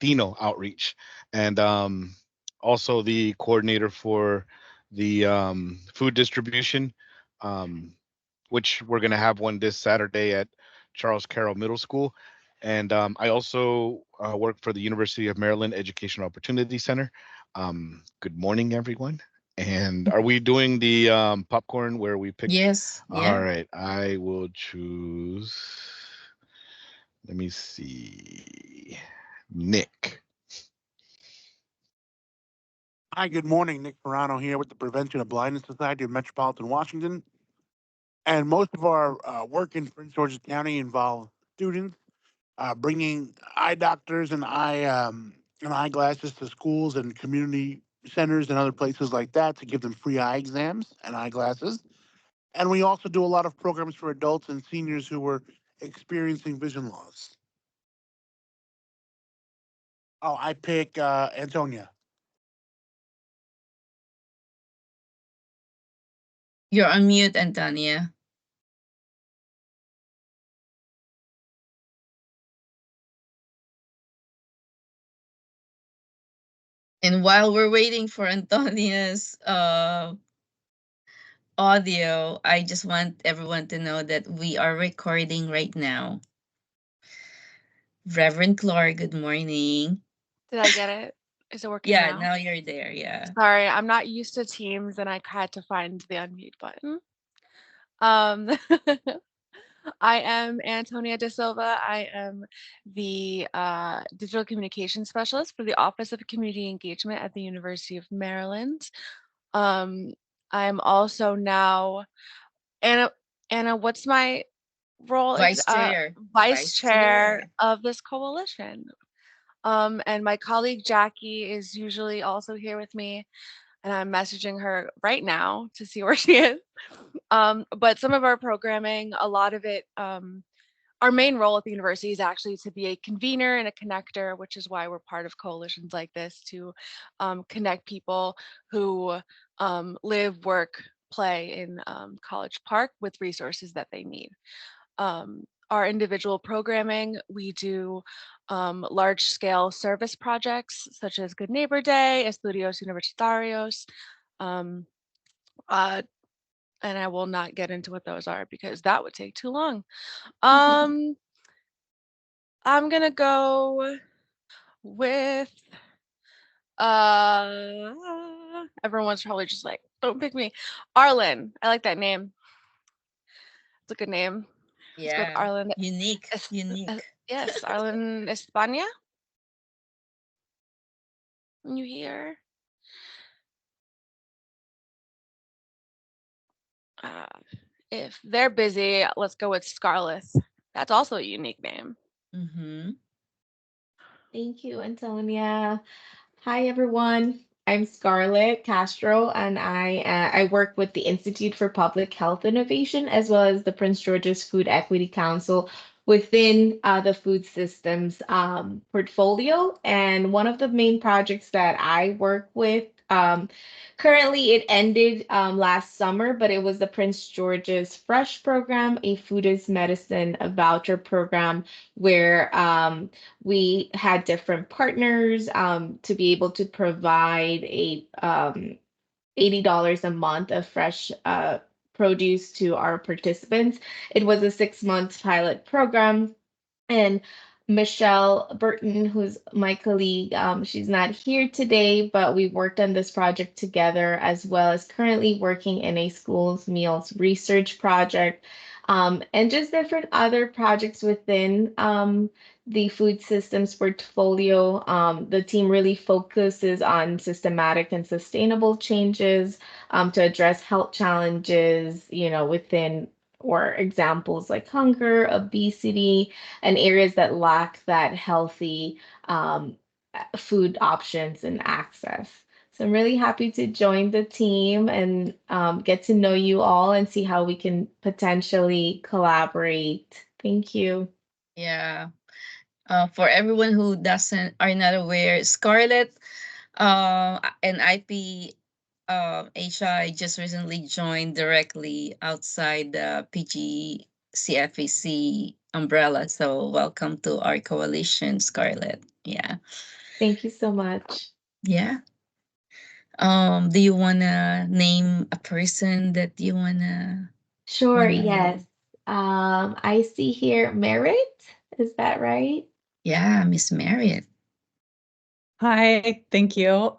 Latino outreach, and also the coordinator for the food distribution, um, which we're going to have one this Saturday at Charles Carroll Middle School. And I also work for the University of Maryland Educational Opportunity Center. Good morning, everyone. And are we doing the popcorn where we pick? Yes, All yeah. right, I will choose. Let me see. Nick. Hi, good morning. Nick Morano here with the Prevention of Blindness Society of Metropolitan Washington. And most of our work in Prince George's County involve students bringing eye doctors and eyeglasses to schools and community centers and other places like that to give them free eye exams and eyeglasses. And we also do a lot of programs for adults and seniors who were experiencing vision loss. Oh, I pick Antonia. You're on mute, Antonia. And while we're waiting for Antonia's audio, I just want everyone to know that we are recording right now. Reverend Clark, good morning. Did I get it? Is it working Yeah, now? now you're there. Yeah. Sorry, I'm not used to Teams and I had to find the unmute button. Um, I am Antonia De Silva. I am the digital communication specialist for the Office of Community Engagement at the University of Maryland. Um, I'm also now Anna. Anna, what's my role? Vice Chair. Vice Vice chair Chair. of this coalition. And my colleague Jackie is usually also here with me, and I'm messaging her right now to see where she is. But some of our programming, a lot of it, our main role at the university is actually to be a convener and a connector, which is why we're part of coalitions like this to connect people who live, work, play in College Park with resources that they need. Our individual programming, we do large scale service projects such as Good Neighbor Day, Estudios Universitarios, um, uh, and I will not get into what those are because that would take too long. Um, I'm gonna go with uh, everyone's probably just like, don't pick me. Arlen. I like that name. It's a good name. Let's go with Yeah. Arlen. Unique. Es- Unique. yes, Arlen España. You here? Uh, if they're busy, let's go with Scarlett. That's also a unique name. Mm-hmm. Thank you, Antonia. Hi, everyone. I'm Scarlett Castro, and I work with the Institute for Public Health Innovation as well as the Prince George's Food Equity Council within the food systems portfolio. And one of the main projects that I work with currently it ended last summer, but it was the Prince George's Fresh program, a food is medicine, a voucher program where we had different partners to be able to provide a $80 a month of fresh produce to our participants. It was a 6 month pilot program, and Michelle Burton, who's my colleague, she's not here today, but we worked on this project together as well as currently working in a schools meals research project, and just different other projects within the food systems portfolio. The team really focuses on systematic and sustainable changes to address health challenges, within or examples like hunger, obesity, and areas that lack that healthy food options and access. So I'm really happy to join the team and get to know you all and see how we can potentially collaborate. Thank you. Yeah. For everyone who doesn't are not aware, Scarlett and IP Asia just recently joined directly outside the PGCFAC umbrella. So welcome to our coalition, Scarlett. Yeah. Thank you so much. Yeah. Do you wanna name a person that you Sure, wanna yes. I see here Merit. Is that right? yeah, Miss Marriott. Hi, thank you.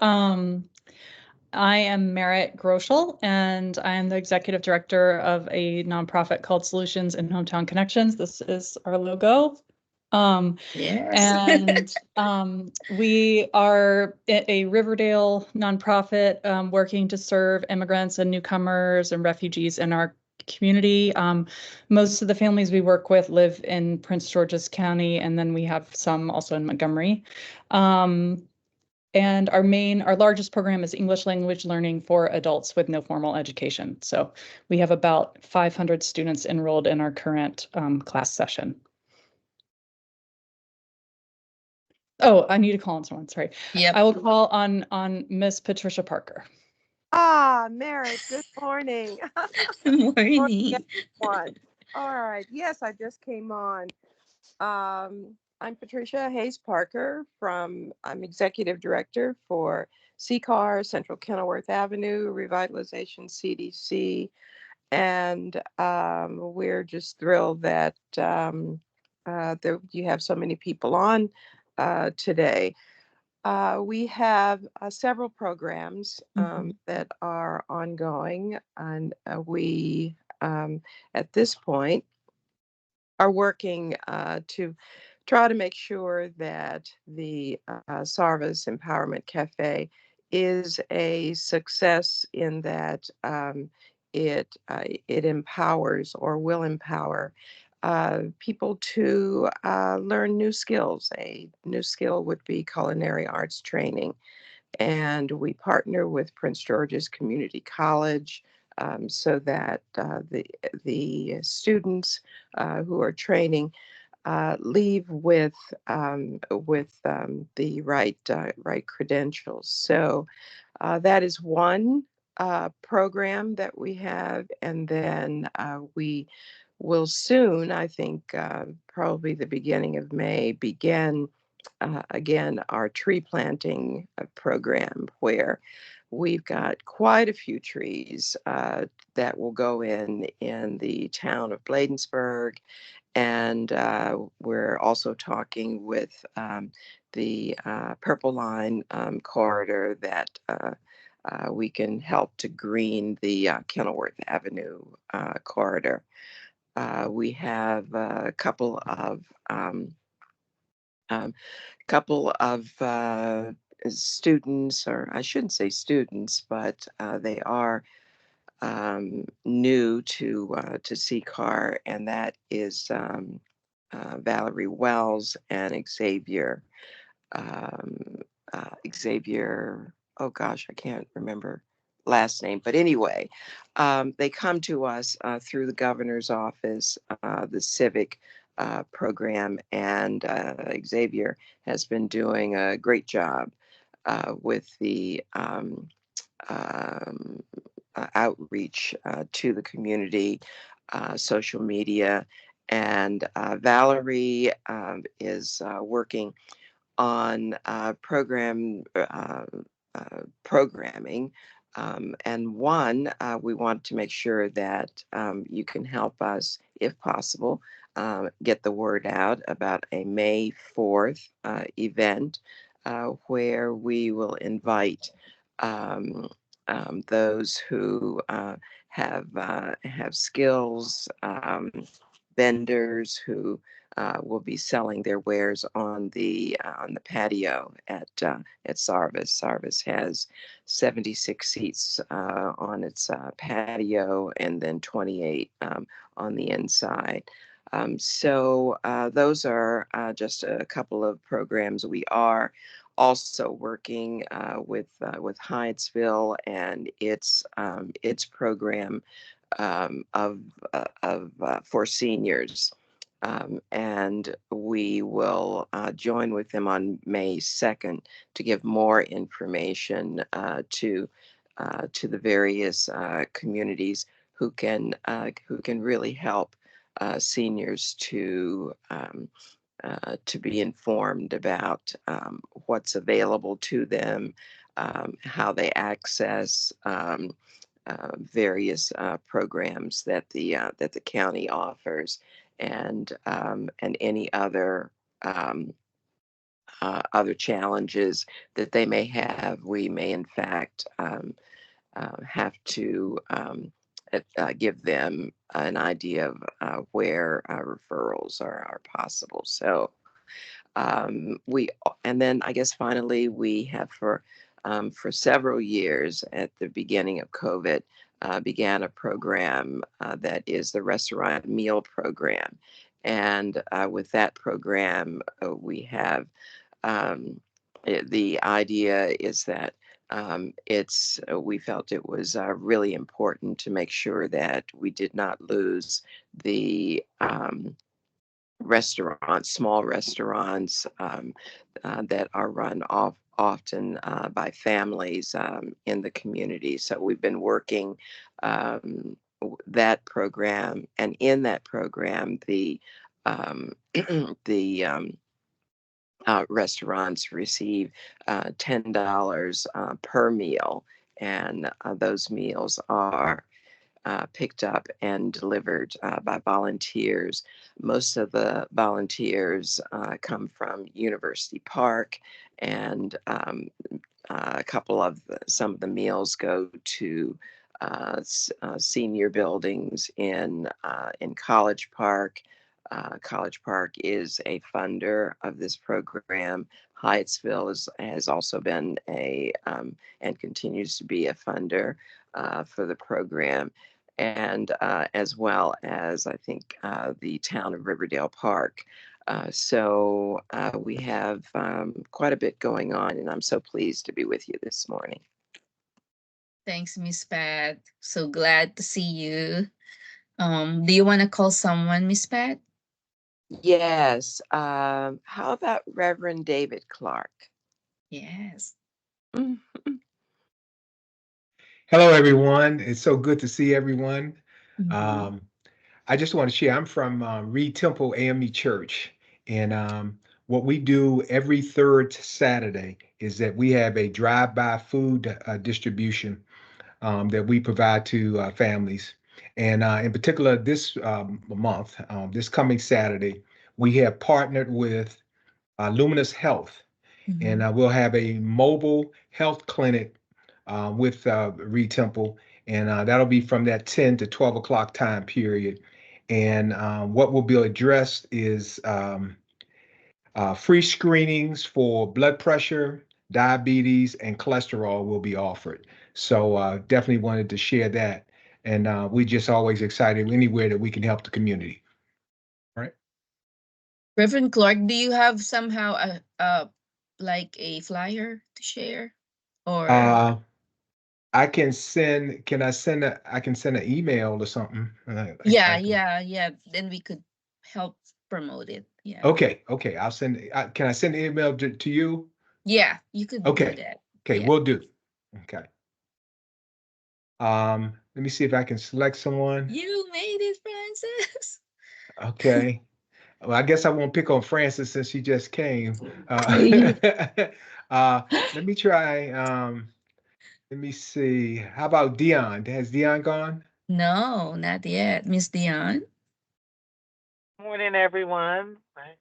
I am Merritt Groschel, and I am the executive director of a nonprofit called Solutions in Hometown Connections. This is our logo. Yes. We are a Riverdale nonprofit working to serve immigrants and newcomers and refugees in our community. Most of the families we work with live in Prince George's County, and then we have some also in Montgomery. And our largest program is English language learning for adults with no formal education. So we have about 500 students enrolled in our current class session. Oh, I need to call on someone, sorry. Yep. I will call on Miss Patricia Parker. Merritt, good morning. Morning. Everyone. All right. Yes, I just came on. I'm Patricia Hayes Parker I'm executive director for CCAR, Central Kenilworth Avenue, Revitalization CDC. And we're just thrilled that you have so many people on today. We have several programs that are ongoing, and we, at this point, are working to try to make sure that the Sarvis Empowerment Cafe is a success in that it empowers or will empower people to learn new skills. A new skill would be culinary arts training. And we partner with Prince George's Community College so that the students who are training leave with the right credentials. So that is one program that we have, and then we will soon, I think, probably the beginning of May, begin again our tree planting program, where we've got quite a few trees that will go in the town of Bladensburg. And we're also talking with the Purple Line corridor that we can help to green the Kenilworth Avenue corridor. We have a couple of students, or I shouldn't say students, but they are new to CCAR, and that is Valerie Wells and Xavier. Xavier, oh gosh, I can't remember last name, but anyway, they come to us through the governor's office, the civic program, and Xavier has been doing a great job with the outreach to the community, social media. And Valerie is working on programming. And one, we want to make sure that you can help us, if possible, get the word out about a May 4th event where we will invite those who have skills, vendors who will be selling their wares on the patio at Sarvis. Sarvis has 76 seats on its patio, and then 28 on the inside. So those are just a couple of programs. We are also working with Hyattsville and its program for seniors. And we will join with them on May 2nd to give more information to the various communities who can really help seniors to be informed about what's available to them, how they access various programs that the county offers, and any other challenges that they may have. We may, in fact, have to give them an idea of where referrals are possible. So and then I guess finally we have for several years at the beginning of COVID began a program that is the restaurant meal program. And with that program, we have the idea is that we felt it was really important to make sure that we did not lose the small restaurants that are run often by families in the community. So we've been working that program, and in that program, the the restaurants receive $10 per meal, and those meals are picked up and delivered by volunteers. Most of the volunteers come from University Park, and some of the meals go to senior buildings in College Park. College Park is a funder of this program. Hyattsville has also been and continues to be a funder for the program, and as well as I think the town of Riverdale Park. So we have quite a bit going on, and I'm so pleased to be with you this morning. Thanks, Miss Pat. So glad to see you. Do you want to call someone, Miss Pat? Yes. How about Reverend David Clark? Yes. Hello, everyone. It's so good to see everyone. Mhm. I just want to share, I'm from Reed Temple AME Church. And what we do every third Saturday is that we have a drive-by food distribution that we provide to families. And in particular, this month, this coming Saturday, we have partnered with Luminous Health, and Mhm. we'll have a mobile health clinic with Reed Temple, and that'll be from that 10 to 12 o'clock time period. And what will be addressed is free screenings for blood pressure, diabetes, and cholesterol will be offered. So definitely wanted to share that. And we just always excited anywhere that we can help the community. All right. Reverend Clark, do you have somehow a like a flyer to share? Or I can send, I can send an email or something. yeah. Then we could help promote it. Yeah. Okay. I'll send, can I send an email to you? Yeah, you could do Okay. that. Okay, Yeah. we'll do. Okay. Let me see if I can select someone. You made it, Francis. Okay. Well, I guess I won't pick on Francis since she just came. Let me try. Let me see. How about Dion? Has Dion gone? No, not yet. Miss Dion. Morning, everyone. Right.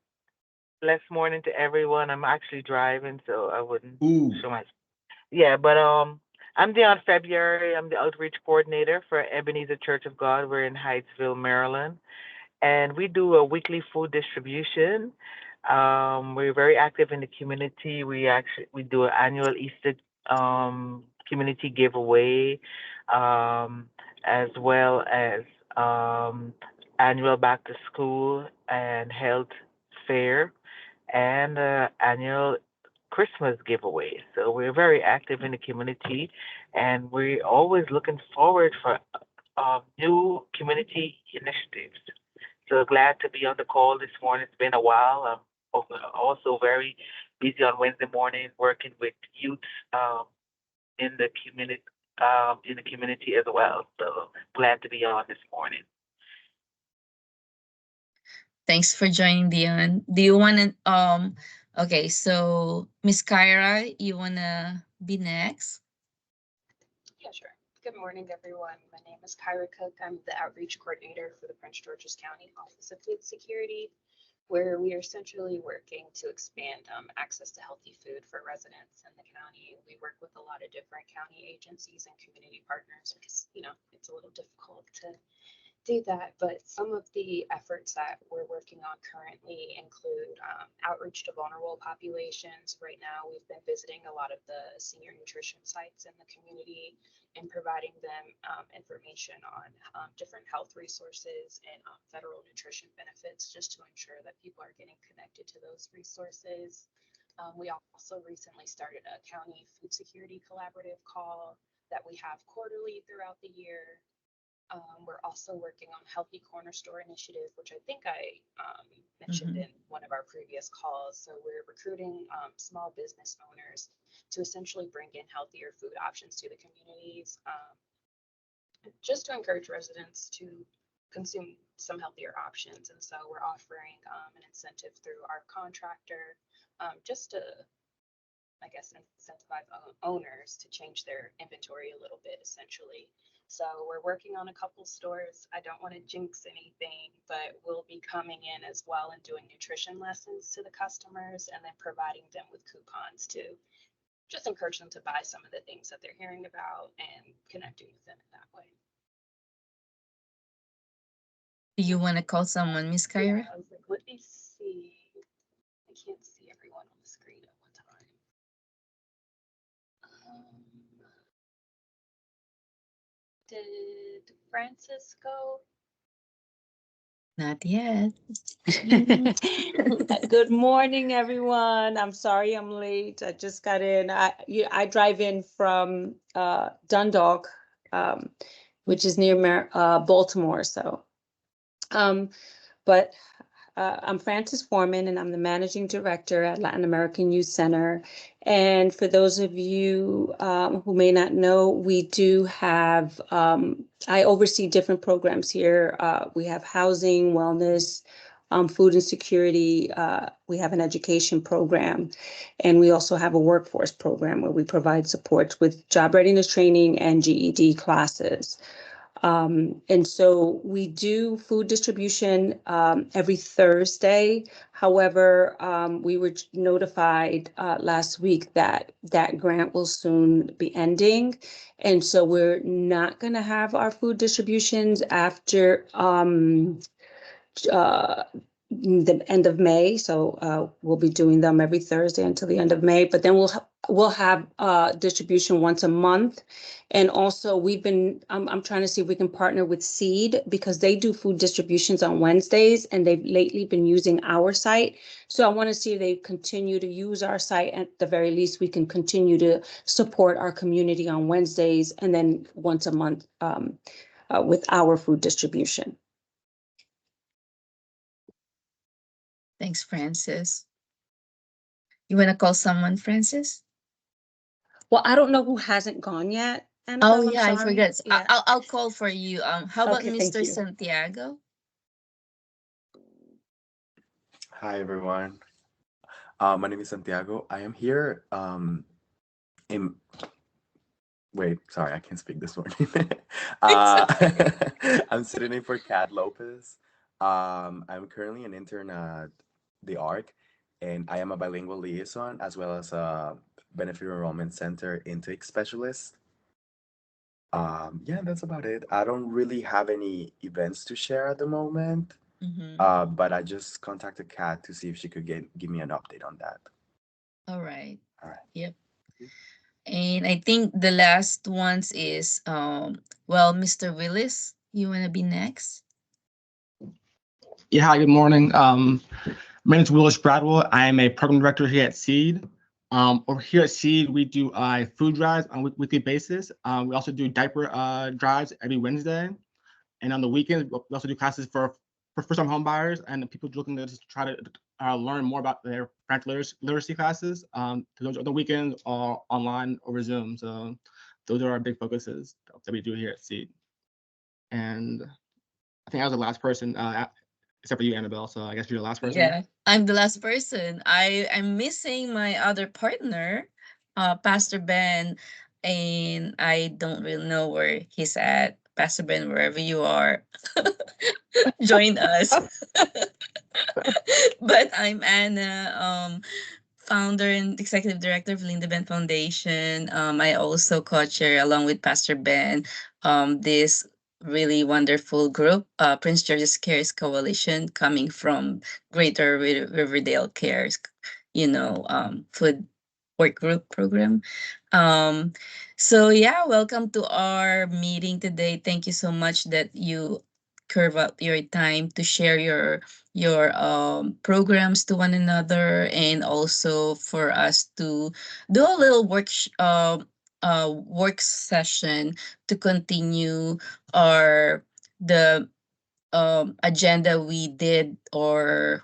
Blessed morning to everyone. I'm actually driving, so I wouldn't Ooh. show my. Yeah, but I'm Dion February. I'm the outreach coordinator for Ebenezer Church of God. We're in Hyattsville, Maryland, and we do a weekly food distribution. We're very active in the community. We do an annual Easter community giveaway, um, as well as annual back to school and health fair, and annual Christmas giveaway. So we're very active in the community, and we're always looking forward for new community initiatives. So glad to be on the call this morning. It's been a while. I'm also very busy on Wednesday morning working with youth in the community as well. So glad to be on this morning. Thanks for joining, Dion. Do you want to okay, so Miss Kyra, you want to be next? Yeah, sure. Good morning, everyone. My name is Kyra Cook. I'm the outreach coordinator for the Prince George's County Office of Food Security, where we are essentially working to expand access to healthy food for residents in the county. We work with a lot of different county agencies and community partners because, it's a little difficult to do that, but some of the efforts that we're working on currently include outreach to vulnerable populations. Right now, we've been visiting a lot of the senior nutrition sites in the community and providing them information on different health resources and federal nutrition benefits just to ensure that people are getting connected to those resources. We also recently started a county food security collaborative call that we have quarterly throughout the year. We're also working on Healthy Corner Store initiative, which I think I mentioned in one of our previous calls. So we're recruiting small business owners to essentially bring in healthier food options to the communities, just to encourage residents to consume some healthier options. And so we're offering an incentive through our contractor, just to, I guess, incentivize owners to change their inventory a little bit, essentially. So we're working on a couple stores. I don't want to jinx anything, but we'll be coming in as well and doing nutrition lessons to the customers and then providing them with coupons to just encourage them to buy some of the things that they're hearing about and connecting with them in that way. Do you want to call someone, Miss Kyra? Yeah, I was like, let me see. I can't see everyone on the screen at one time. Did Francis go? Not yet. Good morning, everyone. I'm sorry I'm late. I just got in. I drive in from Dundalk, which is near Baltimore. So, but I'm Frances Foreman, and I'm the managing director at Latin American Youth Center. And for those of you who may not know, we do have, I oversee different programs here. We have housing, wellness, food insecurity. We have an education program, and we also have a workforce program where we provide support with job readiness training and GED classes. And so we do food distribution every Thursday. However, we were notified last week that that grant will soon be ending. And so we're not going to have our food distributions after the end of May. So we'll be doing them every Thursday until the end of May. But then we'll have distribution once a month. And also I'm trying to see if we can partner with Seed because they do food distributions on Wednesdays and they've lately been using our site. So I want to see if they continue to use our site. At the very least, we can continue to support our community on Wednesdays and then once a month with our food distribution. Thanks, Francis. You want to call someone, Francis? Well, I don't know who hasn't gone yet. Oh, yeah, I forgot. Yeah. I'll call for you. How about Okay, thank Mr. you. Santiago? Hi, everyone. My name is Santiago. I am here in wait, sorry, I can't speak this morning. I'm sitting in for Kat Lopez. I'm currently an intern at the ARC, and I am a bilingual liaison as well as a benefit enrollment center intake specialist. Yeah, that's about it. I don't really have any events to share at the moment, but I just contacted Kat to see if she could give me an update on that. All right. All right. Yep. And I think the last ones is well, Mr. Willis, you want to be next? Yeah, hi, good morning. My name is Willis Bradwell. I am a program director here at Seed. Over here at Seed, we do food drives on a weekly basis. We also do diaper drives every Wednesday. And on the weekends, we also do classes for first-time home buyers and people looking to just try to learn more about their financial literacy classes. Those on the weekends are online over Zoom. So those are our big focuses that we do here at Seed. And I think I was the last person except for you, Annabelle. So I guess you're the last person. Yeah, I'm the last person. I'm missing my other partner, Pastor Ben, and I don't really know where he's at. Pastor Ben, wherever you are, join us. But I'm Anna, founder and executive director of Linda Ben Foundation. I also co-chair along with Pastor Ben this really wonderful group, Prince George's Cares Coalition, coming from Greater Riverdale Cares, food work group program. Um, so yeah, welcome to our meeting today. Thank you so much that you curve out your time to share your programs to one another, and also for us to do a little work session to continue our the agenda we did, or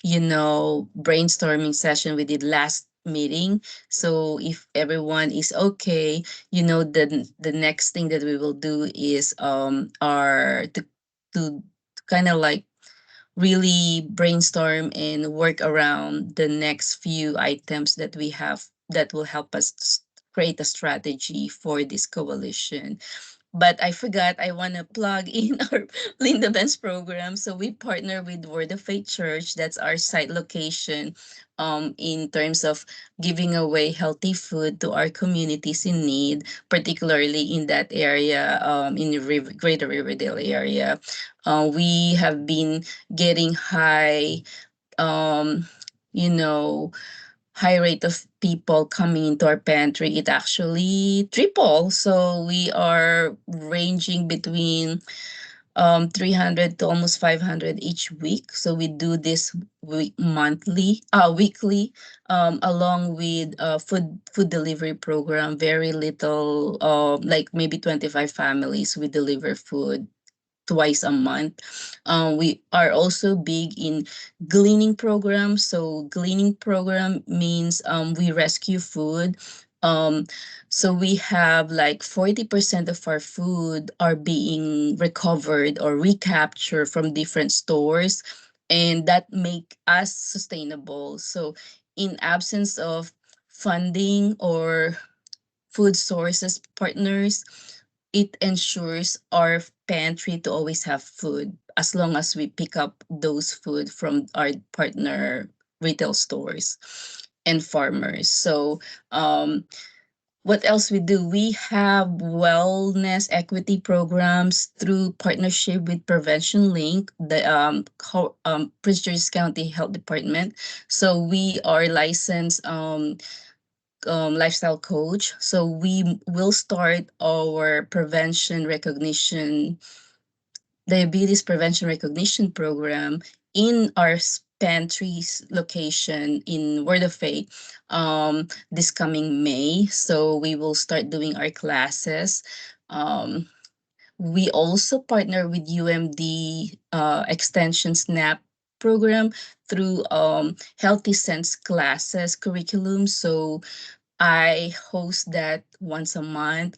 brainstorming session we did last meeting. So if everyone is okay, the next thing that we will do is our to kind of like really brainstorm and work around the next few items that we have that will help us create a strategy for this coalition. But I forgot, I want to plug in our Linda Benz program. So we partner with Word of Faith Church. That's our site location, in terms of giving away healthy food to our communities in need, particularly in that area, in the Greater Riverdale area. We have been getting um, you know, high rate of people coming into our pantry. It actually triple. So we are ranging between 300 to almost 500 each week. So we do this weekly, along with food delivery program. Very little, like maybe 25 families we deliver food twice a month. We are also big in gleaning programs. So gleaning program means we rescue food. Um, so we have like 40% of our food are being recovered or recaptured from different stores, and that make us sustainable. So in absence of funding or food sources partners, it ensures our pantry to always have food as long as we pick up those food from our partner retail stores and farmers. So what else we do? We have wellness equity programs through partnership with Prevention Link, the Prince George's County Health Department. So we are licensed lifestyle coach. So we will start our diabetes prevention recognition program in our pantries location in Word of Faith this coming May. So we will start doing our classes. We also partner with UMD Extension SNAP program through Healthy Sense classes curriculum. So I host that once a month.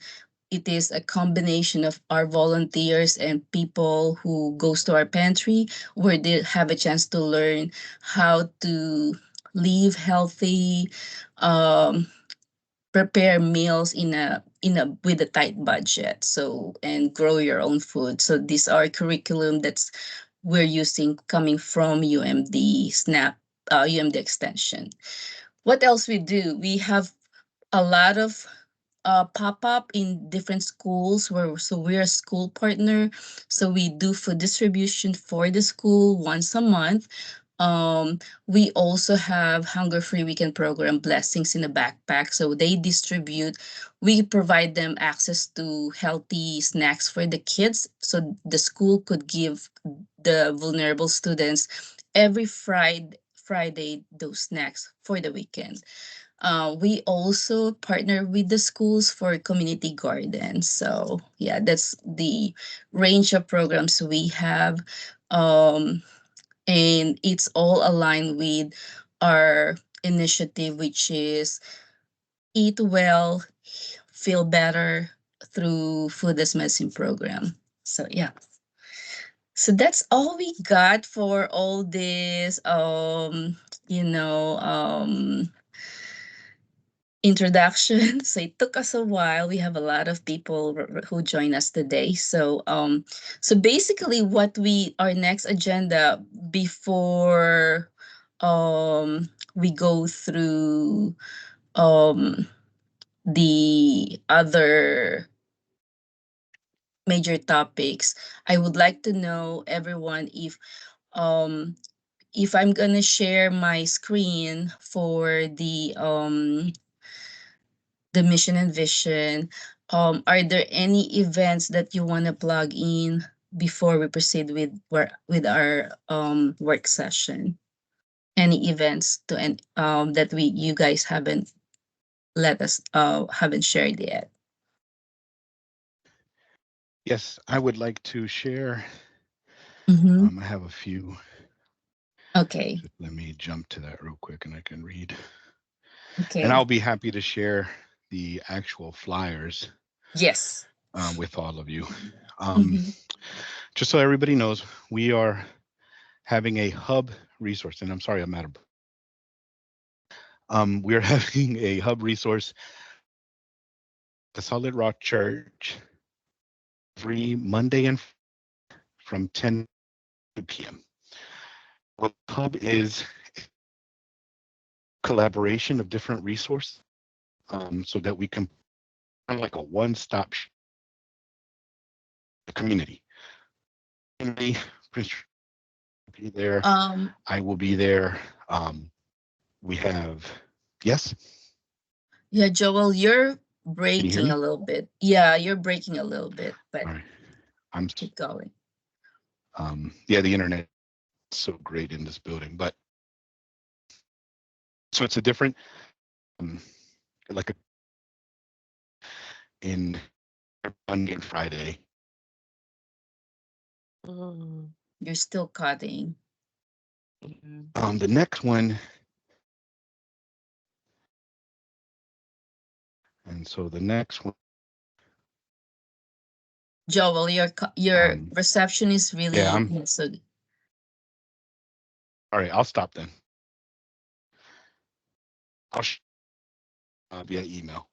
It is a combination of our volunteers and people who goes to our pantry, where they have a chance to learn how to live healthy, um, prepare meals in a with a tight budget, so and grow your own food. So these are curriculum that's we're using coming from UMD SNAP, UMD extension. What else we do? We have a lot of pop up in different schools, so we're a school partner. So we do food distribution for the school once a month. We also have hunger free weekend program, Blessings in a Backpack. So they distribute, we provide them access to healthy snacks for the kids, so the school could give the vulnerable students every Friday those snacks for the weekend. We also partner with the schools for community gardens. So yeah, that's the range of programs we have. Um, and it's all aligned with our initiative, which is Eat Well, Feel Better through Food as Medicine program. So yeah. So that's all we got for all this you know introduction. So it took us a while. We have a lot of people who join us today. So basically what we our next agenda before we go through um the other major topics, I would like to know everyone um if I'm gonna share my screen for the mission and vision, are there any events that you want to plug in before we proceed with our work session? Any events to that we you guys haven't shared yet? Yes, I would like to share. Mm-hmm. I have a few. Okay. Just let me jump to that real quick and I can read. And Okay. I'll be happy to share the actual flyers Yes. with all of you. Mm-hmm. Just so everybody knows, we are having a hub resource, and I'm sorry I'm out of. We're having a hub resource, the Solid Rock Church, every Monday and from 10 p.m. What hub is collaboration of different resources, so that we can kind of like a one-stop community. Prince will be there. I will be there. We have, yes. Yeah, Joel, you're Can you hear breaking a me? little bit. Yeah, you're breaking a little bit, but All right. I'm. keep going. Yeah, the internet is so great in this building, but so it's a different, like a in Monday and Friday. You're still cutting. The next one, and so the next one. Joel, your reception is Yeah, really so. All right, I'll stop then. I'll via email.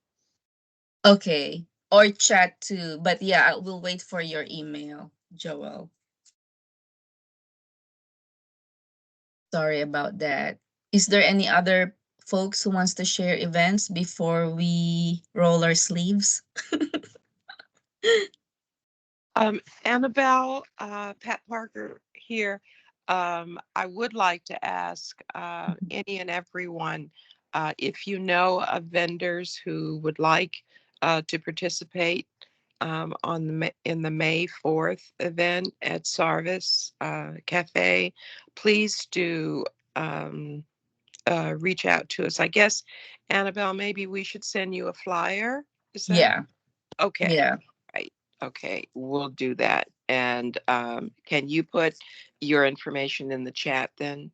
Okay, or chat too. But yeah, we'll wait for your email, Joel. Sorry about that. Is there any other folks who wants to share events before we roll our sleeves? Annabelle, Pat Parker here. I would like to ask any and everyone if you know of vendors who would like to participate in the May 4th event at Sarvis Cafe. Please do reach out to us. I guess, Annabelle, maybe we should send you a flyer. Is that Yeah. okay? Yeah. Right. Okay, we'll do that. And can you put your information in the chat then?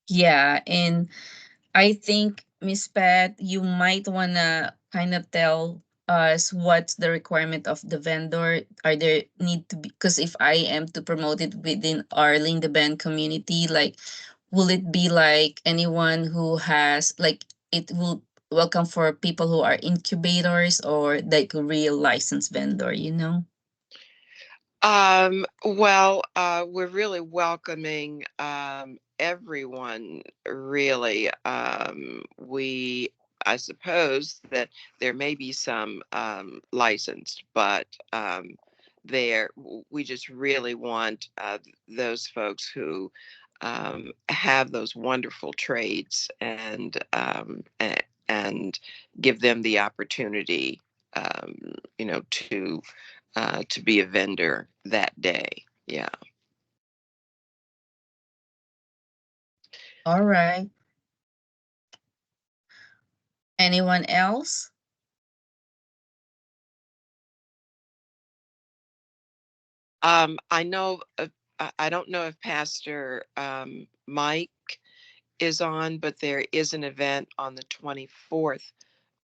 Yeah, and I think, Miss Pat, you might wanna kind of tell us what's the requirement of the vendor. Are there need to be, because if I am to promote it within our Lean the Band community, like will it be like anyone who has like it will welcome for people who are incubators or like a real licensed vendor, you know? Well, we're really welcoming everyone, really. I suppose that there may be some licensed, but we just really want those folks who have those wonderful trades and give them the opportunity, to be a vendor that day. Yeah. All right. Anyone else? I know. I don't know if Pastor Mike is on, but there is an event on the 24th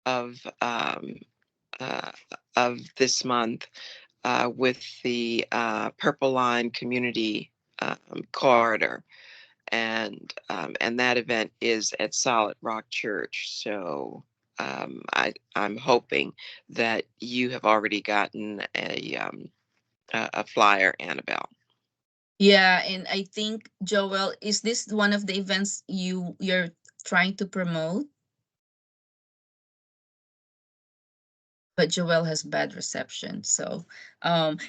of um, uh, of this month with the Purple Line Community Corridor. And that event is at Solid Rock Church. So I'm hoping that you have already gotten a flyer, Annabelle. Yeah, and I think Joel, is this one of the events you're trying to promote? But Joel has bad reception, so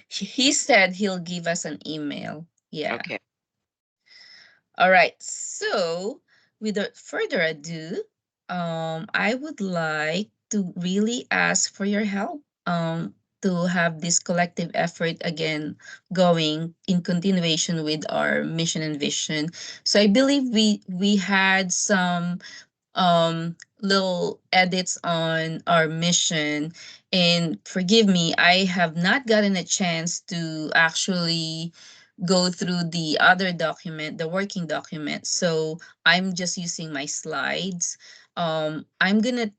he said he'll give us an email. Yeah. Okay. All right. So without further ado, I would like to really ask for your help to have this collective effort again going in continuation with our mission and vision. So I believe we had some little edits on our mission, and forgive me, I have not gotten a chance to actually go through the other document, the working document. So I'm just using my slides. I'm gonna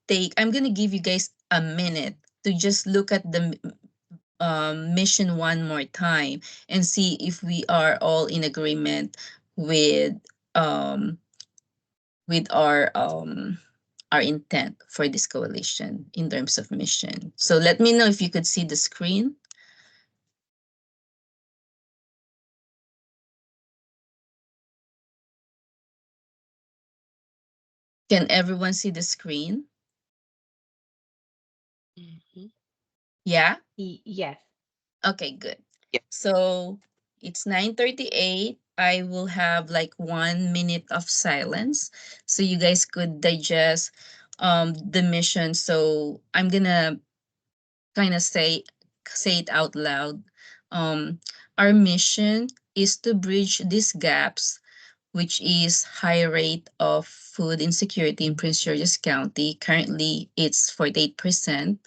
give you guys a minute to just look at the mission one more time and see if we are all in agreement with um with our intent for this coalition in terms of mission. So let me know if you could see the screen. Can everyone see the screen? Mhm. Yeah? Yes. Okay, good. Yep. So it's 9:38. I will have like 1 minute of silence so you guys could digest the mission. So I'm gonna kind of say it out loud. Our mission is to bridge these gaps, which is high rate of food insecurity in Prince George's County. Currently, it's 48%.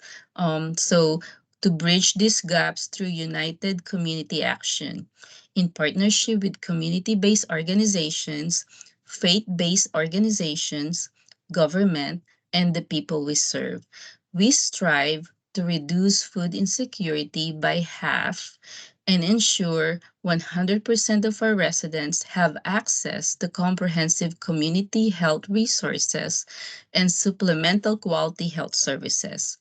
So to bridge these gaps through united community action in partnership with community-based organizations, faith-based organizations, government, and the people we serve. We strive to reduce food insecurity by half and ensure 100% of our residents have access to comprehensive community health resources and supplemental quality health services.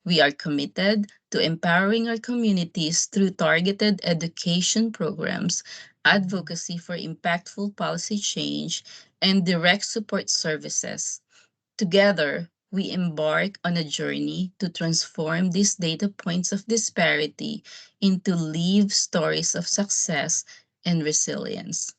We are committed to empowering our communities through targeted education programs, advocacy for impactful policy change, and direct support services. Together, we embark on a journey to transform these data points of disparity into lived stories of success and resilience.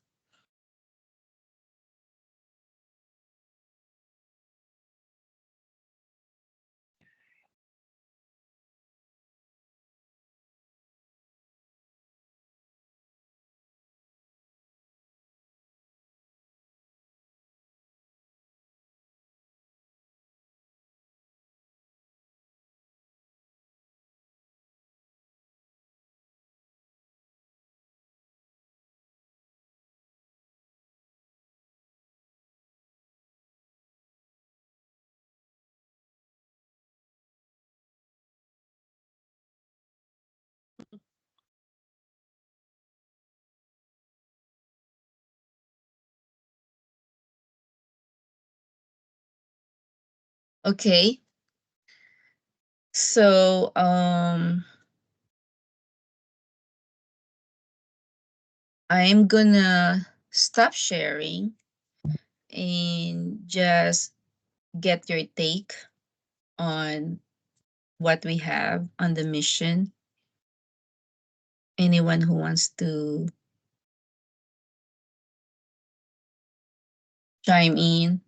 Okay, so I'm gonna stop sharing and just get your take on what we have on the mission. Anyone who wants to chime in?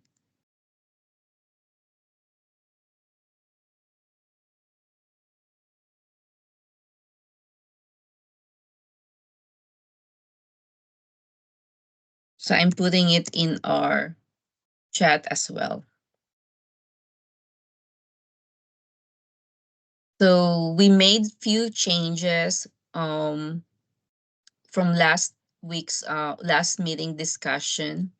So I'm putting it in our chat as well. So we made few changes from last meeting discussion.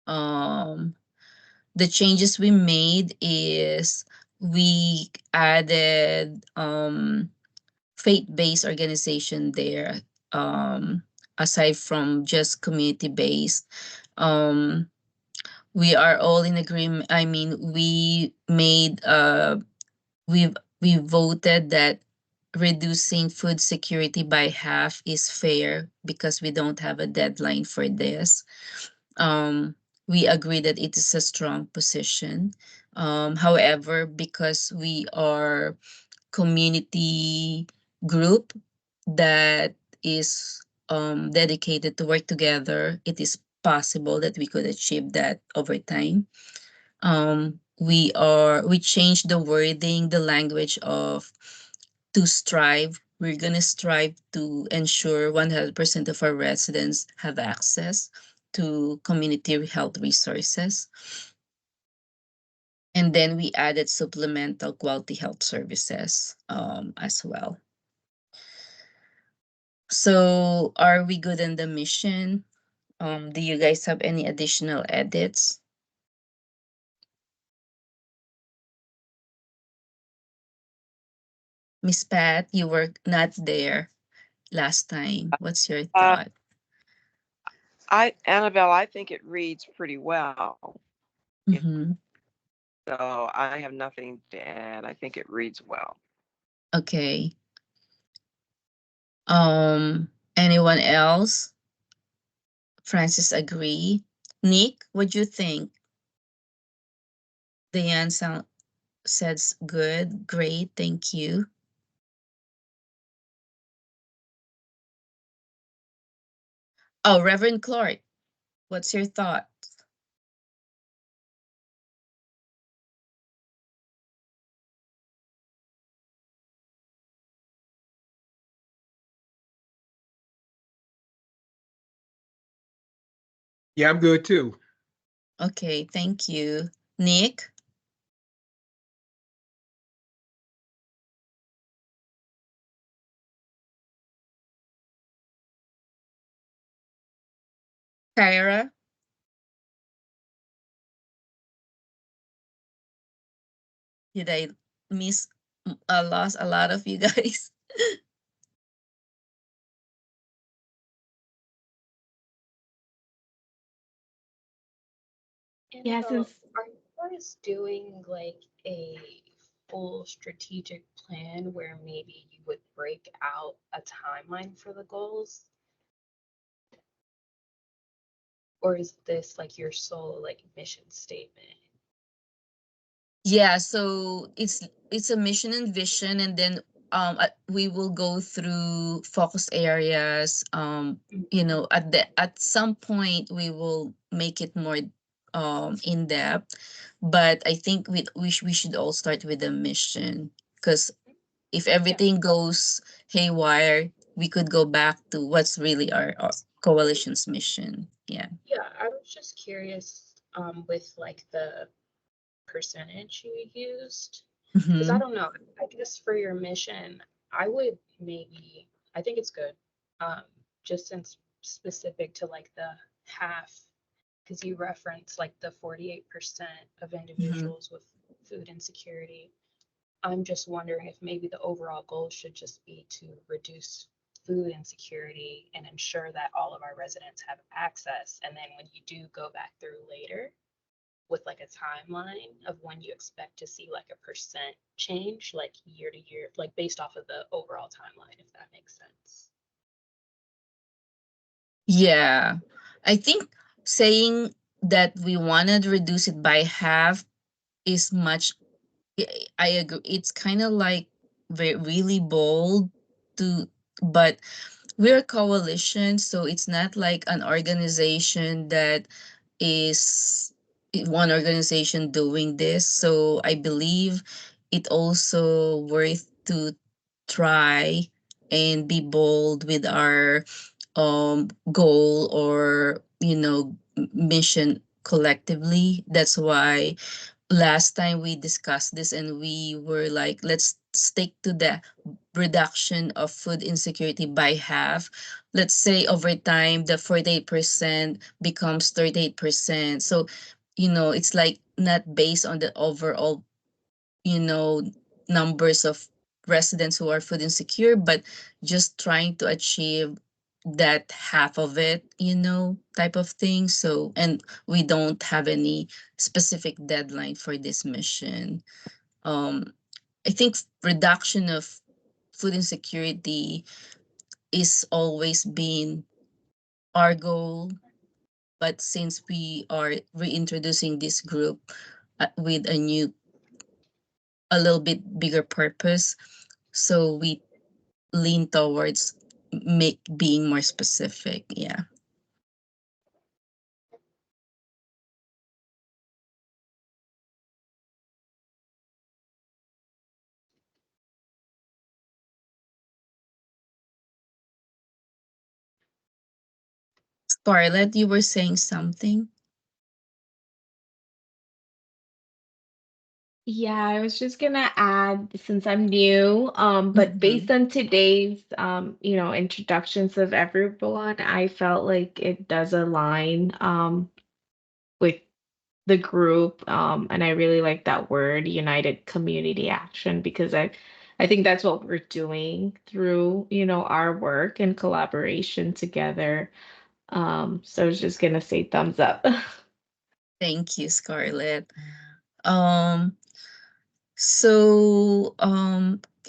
The changes we made is we added faith-based organization there, aside from just community-based. Um, we are all in agreement. I mean, we we voted that reducing food security by half is fair because we don't have a deadline for this. Um, we agree that it is a strong position. However, because we are community group that is dedicated to work together, it is possible that we could achieve that over time. We changed the wording, the language of to strive. We're gonna strive to ensure 100% of our residents have access to community health resources. And then we added supplemental quality health services as well. So are we good on the mission? Do you guys have any additional edits? Miss Pat, you were not there last time. What's your thought? Annabelle, I think it reads pretty well. Mm-hmm. So I have nothing to add. I think it reads well. Okay. Anyone else? Francis agree. Nick, what do you think? Diane says good, great, thank you. Oh, Reverend Clark, what's your thought? Yeah, I'm good too. Okay, thank you. Nick? Kyra? Did I miss lost a lot of you guys? Yeah, Annabelle, since are you guys doing like a full strategic plan where maybe you would break out a timeline for the goals? Or is this like your sole like mission statement? Yeah, so it's a mission and vision, and then we will go through focus areas. You know, at some point we will make it more in depth, but I think we should all start with the mission, because if Yeah. everything goes haywire, we could go back to what's really our coalition's mission. Yeah. Yeah, I was just curious with like the percentage you used, because I Mm-hmm. don't know. I guess for your mission, I would maybe, I think it's good, um, just since specific to like the half, because you reference like the 48% of Mm-hmm. individuals with food insecurity. I'm just wondering if maybe the overall goal should just be to reduce food insecurity and ensure that all of our residents have access. And then when you do go back through later with like a timeline of when you expect to see like a percent change, like year to year, like based off of the overall timeline, if that makes sense. Yeah, I think saying that we want to reduce it by half is much. I agree. It's kind of like really bold to, but we're a coalition, so it's not like an organization that is one organization doing this. So I believe it also worth to try and be bold with our goal, or mission collectively. That's why last time we discussed this and we were like, let's stick to the reduction of food insecurity by half. Let's say over time the 48% becomes 38%. So it's like not based on the overall you know numbers of residents who are food insecure, but just trying to achieve that half of it, type of thing. So, and we don't have any specific deadline for this mission. Um, I think reduction of food insecurity is always been our goal, but since we are reintroducing this group with a little bit bigger purpose, so we lean towards make being more specific. Yeah. Scarlett, you were saying something. Yeah, I was just gonna add, since I'm new, but based on today's, introductions of everyone, I felt like it does align, with the group, and I really like that word, United Community Action, because I think that's what we're doing through, our work and collaboration together. So I was just gonna say thumbs up. Thank you, Scarlett. Um,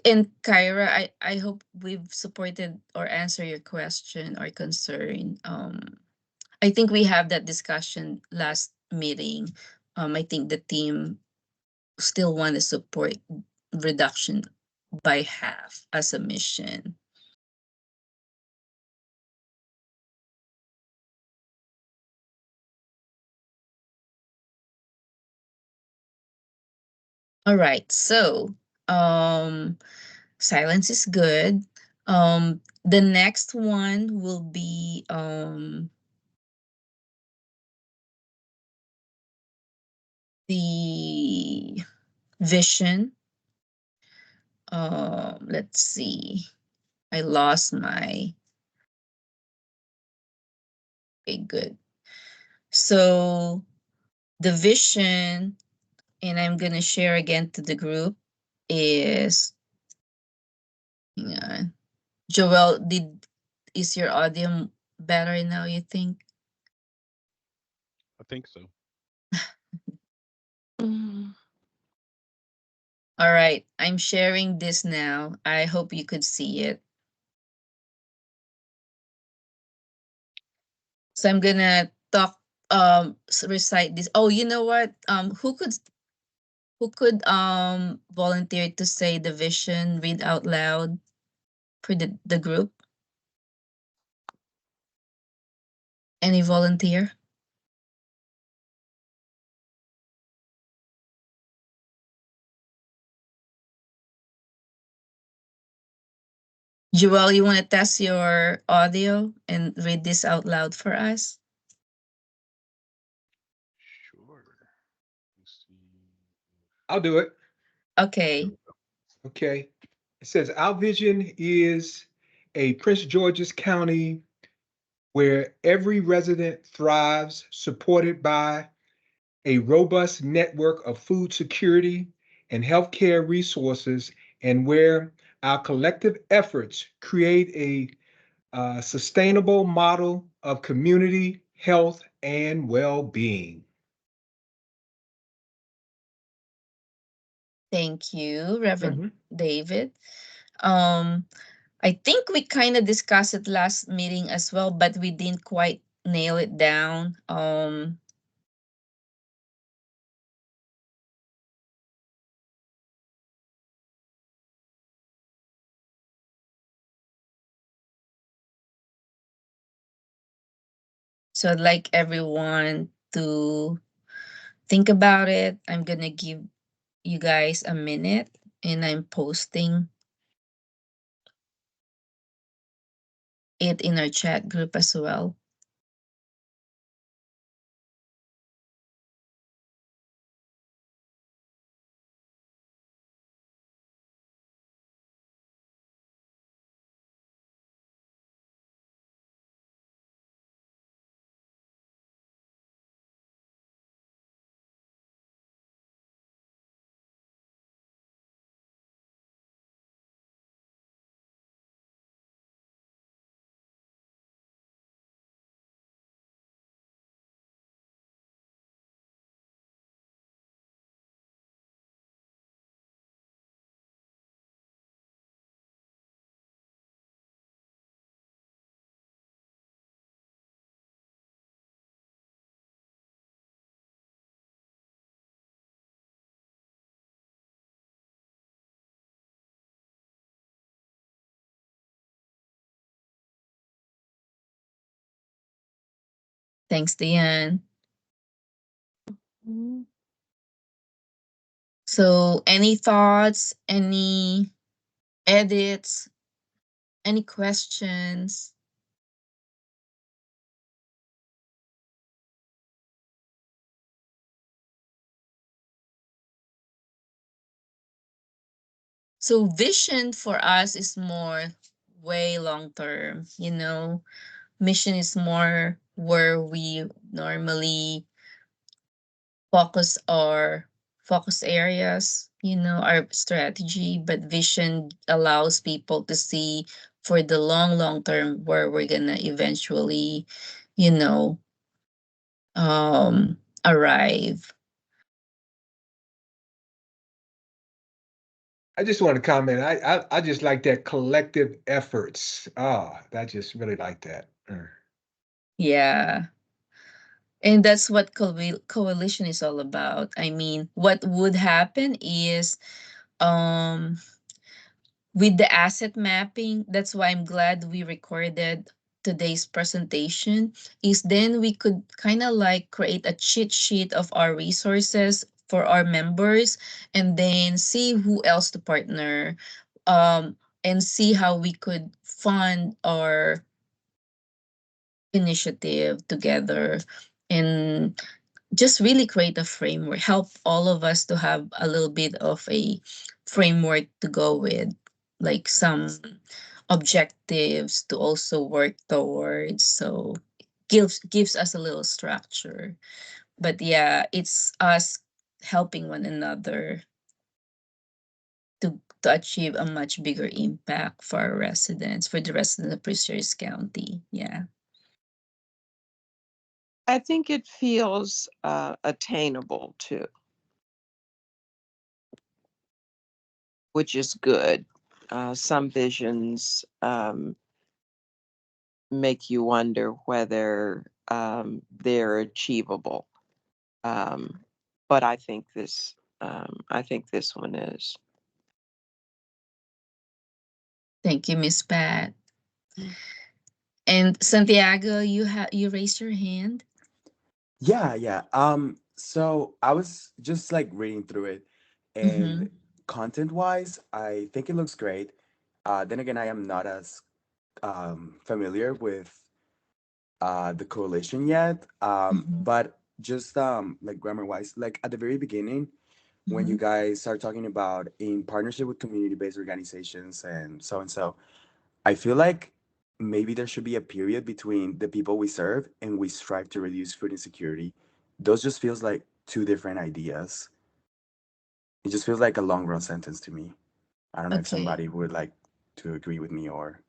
and Kyra, I hope we've supported or answered your question or concern. I think we have that discussion last meeting. I think the team still want to support reduction by half as a mission. All right, so silence is good. The next one will be the vision. Let's see. I lost my. Okay, good. So the vision, and I'm gonna share again to the group, is, hang on. Joel, is your audio better now, you think? I think so. All right, I'm sharing this now. I hope you could see it. So I'm gonna talk, recite this. Oh, you know what? Who could volunteer to say the vision, read out loud for the group? Any volunteer? Joel, you want to test your audio and read this out loud for us? Sure. Let's see. I'll do it. Okay. Okay. It says our vision is a Prince George's County where every resident thrives, supported by a robust network of food security and healthcare resources, and where our collective efforts create a sustainable model of community health and well-being. Thank you, Reverend David. Um, I think we kind of discussed it last meeting as well, but we didn't quite nail it down. So I'd like everyone to think about it. I'm gonna give you guys a minute, and I'm posting it in our chat group as well. Thanks, Diane. Mhm. So, any thoughts, any edits, any questions? So, vision for us is more way long term, you know. Mission is more where we normally focus our focus areas, you know, our strategy, but vision allows people to see for the long term where we're gonna eventually, you know, arrive. I just want to comment. I just like that collective efforts. Ah, I just really like that. Yeah. And that's what coalition is all about. I mean, what would happen is um with the asset mapping, that's why I'm glad we recorded today's presentation, is then we could kind of like create a cheat sheet of our resources for our members, and then see who else to partner, and see how we could fund our initiative together, and just really create a framework, help all of us to have a little bit of a framework to go with, like some objectives to also work towards. So gives us a little structure. But yeah, it's us helping one another to achieve a much bigger impact for our residents, for the residents of Prince George's County. Yeah. I think it feels attainable too, which is good. Some visions make you wonder whether they're achievable. But I think this one is. Thank you, Miss Pat. And Santiago, you raised your hand. Yeah, yeah. So I was just like reading through it, Mm-hmm. and content-wise, I think it looks great. Then again, I am not as familiar with the coalition yet. Mm-hmm. But just like grammar-wise, like at the very beginning, when Mm-hmm. you guys start talking about in partnership with community-based organizations and so, I feel like maybe there should be a period between the people we serve and we strive to reduce food insecurity. Those just feels like two different ideas. It just feels like a long run sentence to me. I don't know if Okay. somebody would like to agree with me or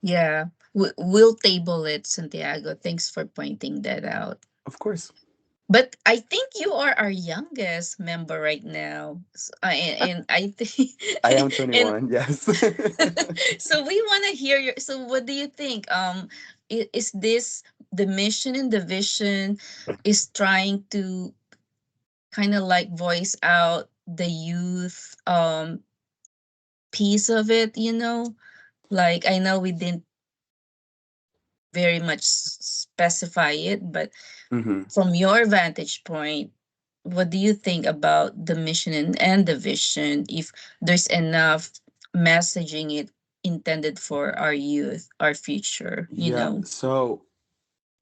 Yeah. We'll table it, Santiago. Thanks for pointing that out. of course. But I think you are our youngest member right now. And I think I am and 21, yes. so we want to hear your, so what do you think? Is this the mission and the vision is trying to kind of like voice out the youth piece of it, you know? Like I know we didn't very much specify it, but Hmm. from your vantage point, what do you think about the mission and the vision, if there's enough messaging it intended for our youth, our future, you Yeah, know? so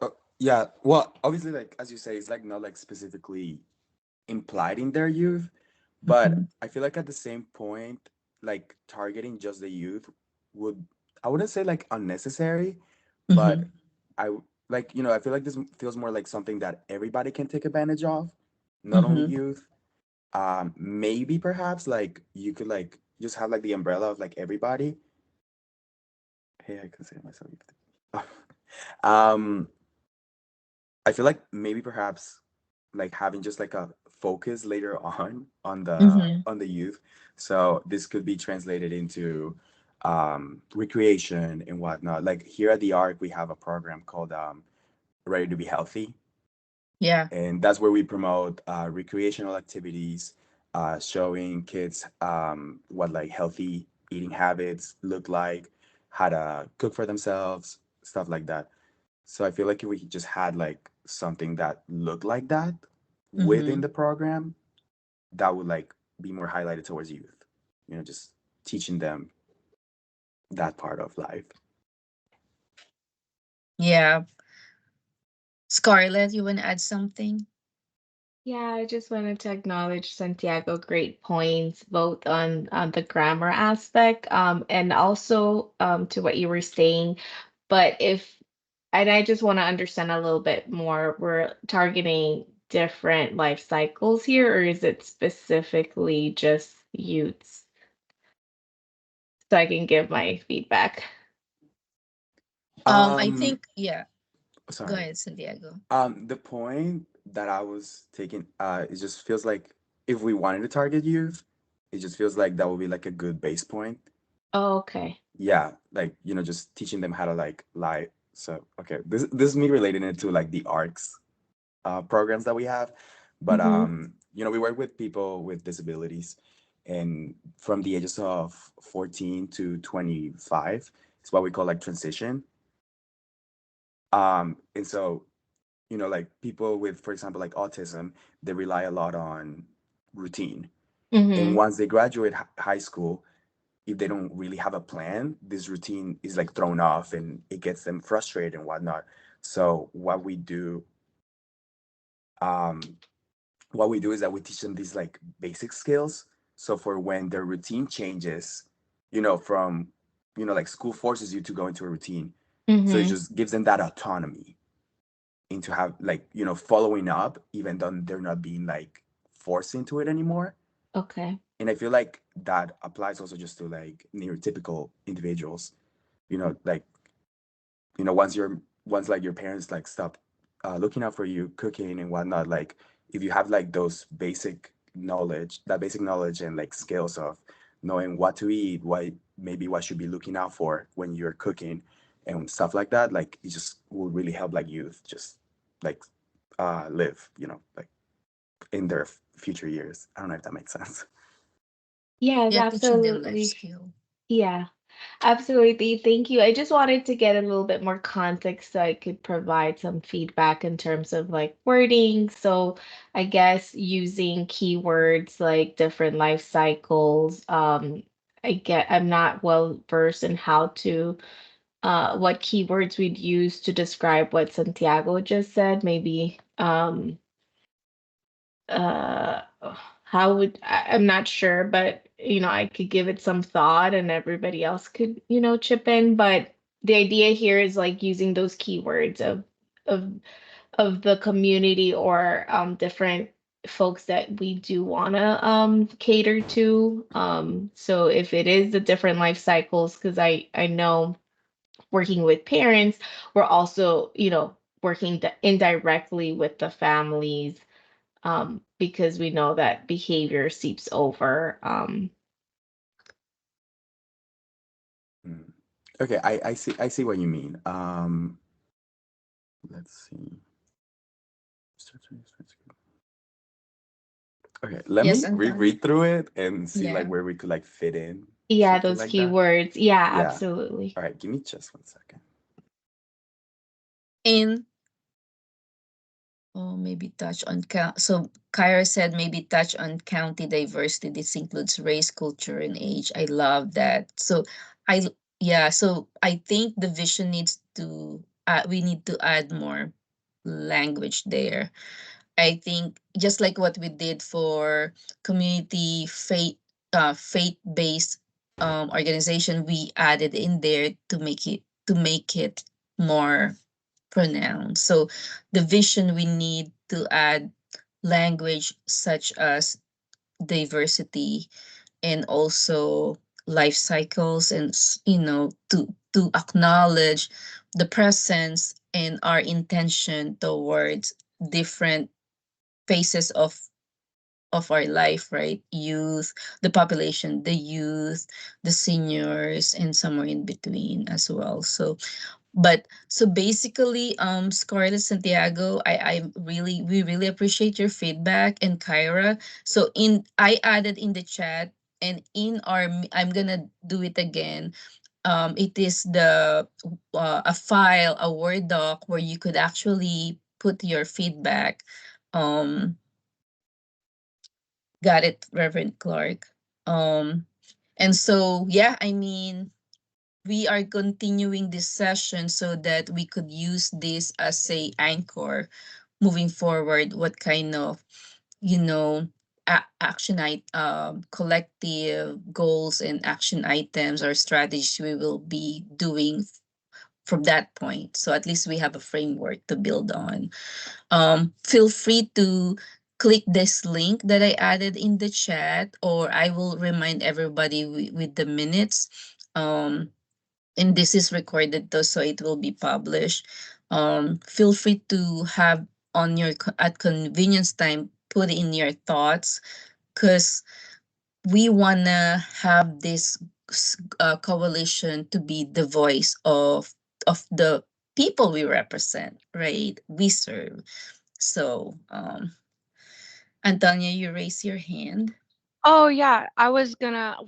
uh, yeah, well, obviously, like as you say, it's like not like specifically implied in their youth, but Mm-hmm. I feel like at the same point, like targeting just the youth would, I wouldn't say like unnecessary, Mm-hmm. but like, I feel like this feels more like something that everybody can take advantage of, not only Mm-hmm. youth. Maybe perhaps like you could like just have like the umbrella of like everybody. Hey, I consider myself youth. Um, I feel like maybe perhaps like having just like a focus later on Mm-hmm. the youth. So this could be translated into recreation and whatnot. Like here at the Arc, we have a program called Ready to Be Healthy, Yeah. and that's where we promote recreational activities, showing kids what like healthy eating habits look like, how to cook for themselves, stuff like that. So I feel like if we just had like something that looked like that within Mm-hmm. the program, that would like be more highlighted towards youth. Just teaching them that part of life. Yeah. Scarlett, you want to add something? Yeah, I just wanted to acknowledge Santiago. Great points, both on the grammar aspect, and also to what you were saying. But and I just want to understand a little bit more. We're targeting different life cycles here, or is it specifically just youths? So I can give my feedback. I Um, think, yeah. Go Sorry. ahead, Santiago. The point that I was taking, it just feels like if we wanted to target youth, it just feels like that would be like a good base point. Oh, okay. Yeah, like just teaching them how to like lie. So okay, this is me relating it to like the arcs programs that we have, but Mm-hmm. we work with people with disabilities, and from the ages of 14 to 25, it's what we call like transition. And so like people with, for example, like autism, they rely a lot on routine. And Mm-hmm. once they graduate high school, if they don't really have a plan, this routine is like thrown off and it gets them frustrated and whatnot. So um, what we do is that we teach them these like basic skills. So for when their routine changes, from, like school forces you to go into a routine. So it Mm-hmm. just gives them that autonomy into have like, following up, even though they're not being like forced into it anymore. Okay. And I feel like that applies also just to like neurotypical individuals, like, once like your parents like stop looking out for you, cooking and whatnot, like if you have like those basic knowledge and like skills of knowing what to eat, what should be looking out for when you're cooking and stuff like that, like it just will really help like youth just like live, like in their future years. I don't know if that makes sense. Yes, Yeah, teaching them life absolutely. skill. Yeah. Absolutely. Thank you. I just wanted to get a little bit more context so I could provide some feedback in terms of like wording. So I guess using keywords like different life cycles. I'm not well versed in how to what keywords we'd use to describe what Santiago just said. Maybe uh how would I'm not sure, but I could give it some thought and everybody else could chip in, but the idea here is like using those keywords of of the community or different folks that we do want to cater to, so if it is the different life cycles, because I know working with parents, we're also working indirectly with the families, because we know that behavior seeps over. Mm. Okay, I see what you mean. Let's see. Okay, let Yes, me Anton. reread through it and see like Yeah. where we could like fit in Yeah, something those like that. keywords. Yeah, Yeah. absolutely. All right, give me just 1 second. And maybe touch on count. So Kyra said maybe touch on county diversity. This includes race, culture, and age. I love that. So I yeah. So I think the vision needs to. We need to add more language there. I think just like what we did for community faith-based organization, we added in there to make it more pronounced. So the vision, we need to add language such as diversity and also life cycles, and to acknowledge the presence and our intention towards different phases of our life, right? Youth, the population, the youth, the seniors, and somewhere in between as well. So basically, Scarlett, Santiago, we really appreciate your feedback, and Kyra. So I added in the chat, and I'm gonna do it again. it is the a file, a Word doc where you could actually put your feedback. Got it, Reverend Clark. And so, yeah, I mean, we are continuing this session so that we could use this as a anchor moving forward. What kind of, you know, collective goals and action items or strategies we will be doing from that point. So at least we have a framework to build on. Feel free to click this link that I added in the chat, or I will remind everybody with the minutes. And this is recorded though, so it will be published. Feel free to have on your at convenience time, put in your thoughts, because we wanna have this coalition to be the voice of the people we represent, right? We serve. So, Antonia, you raise your hand. Oh yeah, well,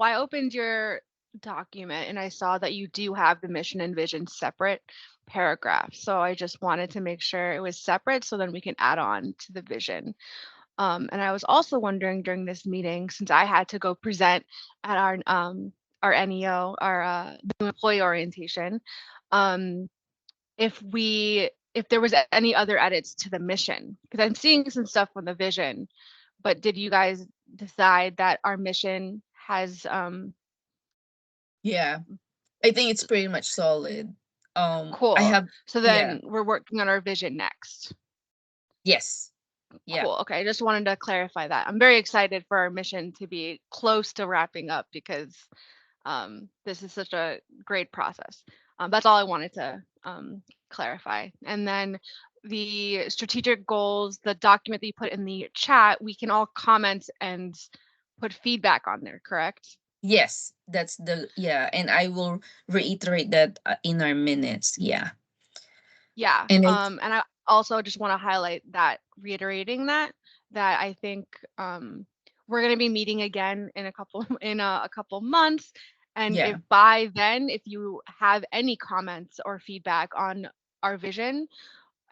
I opened your document and I saw that you do have the mission and vision separate paragraphs. So I just wanted to make sure it was separate so then we can add on to the vision. And I was also wondering during this meeting, since I had to go present at our NEO, our new employee orientation, if there was any other edits to the mission, because I'm seeing some stuff from the vision, but did you guys decide that our mission has Yeah, I think it's pretty much solid. I cool. have, So then we're working on our vision next. yes. Yeah. Cool. Okay. I just wanted to clarify that. I'm very excited for our mission to be close to wrapping up because this is such a great process. That's all I wanted to clarify. And then the strategic goals, the document that you put in the chat, we can all comment and put feedback on there, correct? Yes, that's and I will reiterate that in our minutes. Yeah. Yeah. And And I also just want to highlight that, reiterating that I think we're going to be meeting again in a couple months. And if by then, if you have any comments or feedback on our vision,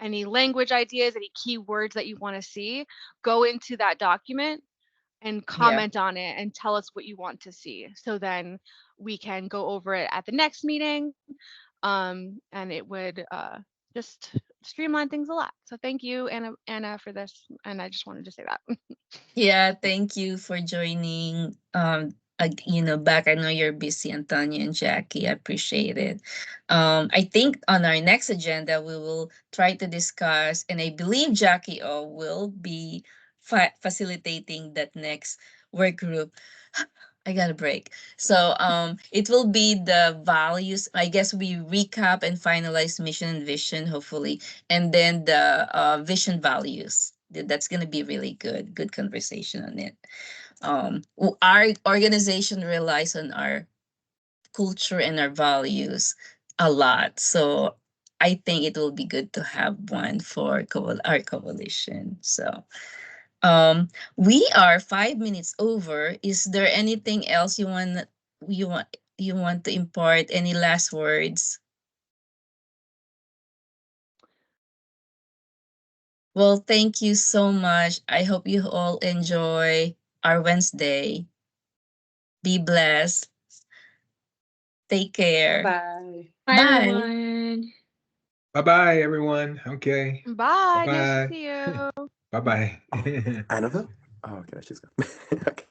any language ideas, any keywords that you want to see, go into that document and comment on it and tell us what you want to see. So then we can go over it at the next meeting. And it would just streamline things a lot. So thank you, Anna, for this. And I just wanted to say that. yeah, thank you for joining. Back. I know you're busy, Antonia and Jackie. I appreciate it. I think on our next agenda we will try to discuss, and I believe Jackie O will be facilitating that next work group. I got a break. So it will be the values. I guess we recap and finalize mission and vision, hopefully, and then the vision values. That's gonna be really good conversation on it. Our organization relies on our culture and our values a lot. So I think it will be good to have one for our coalition. So we are 5 minutes over. Is there anything else you want to impart? Any last words? Well, thank you so much. I hope you all enjoy our Wednesday. Be blessed. Take care. Bye. Bye, Bye. everyone. Bye-bye, everyone. Okay. Bye. Nice to Bye-bye. see you. Bye-bye. Annabelle? Oh, okay, she's gone. Okay.